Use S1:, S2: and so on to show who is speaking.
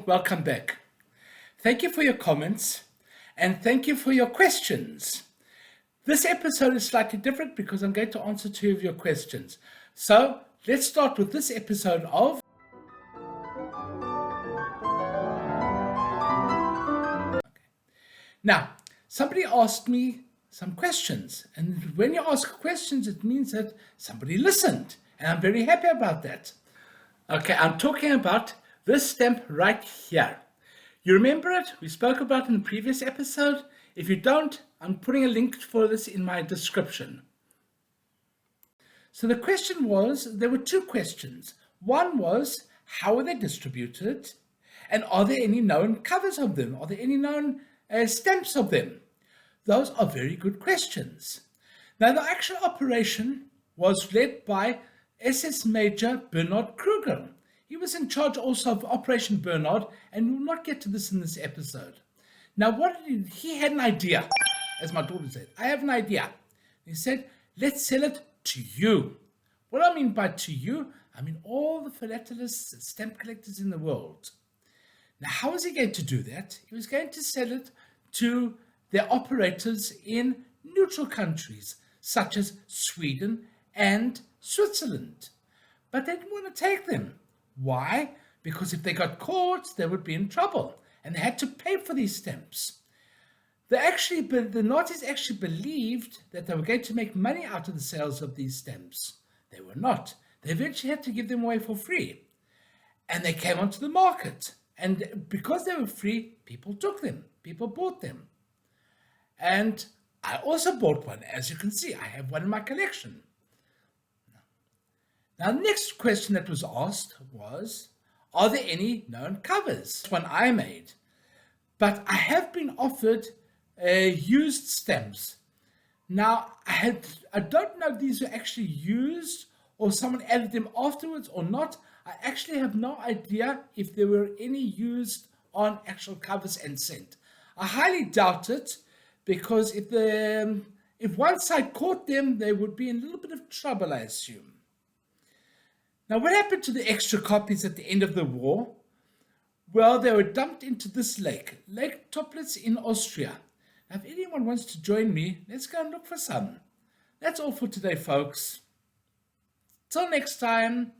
S1: welcome back. Thank you for your comments and thank you for your questions. This episode is slightly different because I'm going to answer two of your questions. So let's start with this episode of. Now, somebody asked me some questions, and when you ask questions, it means that somebody listened, and I'm very happy about that. Okay, I'm talking about this stamp right here. You remember it? We spoke about it in the previous episode. If you don't, I'm putting a link for this in my description. So the question was, there were two questions. One was, how are they distributed? And are there any known covers of them? Are there any known stamps of them? Those are very good questions. Now, the actual operation was led by SS Major Bernard Kruger. He was in charge also of Operation Bernard, and we'll not get to this in this episode. Now, he had an idea, as my daughter said. I have an idea. He said, let's sell it to you. What I mean by to you, I mean all the philatelists, stamp collectors in the world. Now, how is he going to do that? He was going to sell it to their operators in neutral countries, such as Sweden and Switzerland. But they didn't want to take them. Why? Because if they got caught, they would be in trouble, and they had to pay for these stamps. The Nazis actually believed that they were going to make money out of the sales of these stamps. They were not. They eventually had to give them away for free. And they came onto the market. And because they were free, people took them. People bought them. And I also bought one. As you can see, I have one in my collection. Now, the next question that was asked was, are there any known covers? One I made. But I have been offered used stamps. Now, I don't know if these were actually used or someone added them afterwards or not. I actually have no idea if there were any used on actual covers and sent. I highly doubt it, because if one side caught them, they would be in a little bit of trouble, I assume. Now, what happened to the extra copies at the end of the war? Well, they were dumped into this lake, Lake Toplitz in Austria. Now, if anyone wants to join me, let's go and look for some. That's all for today, folks. Till next time.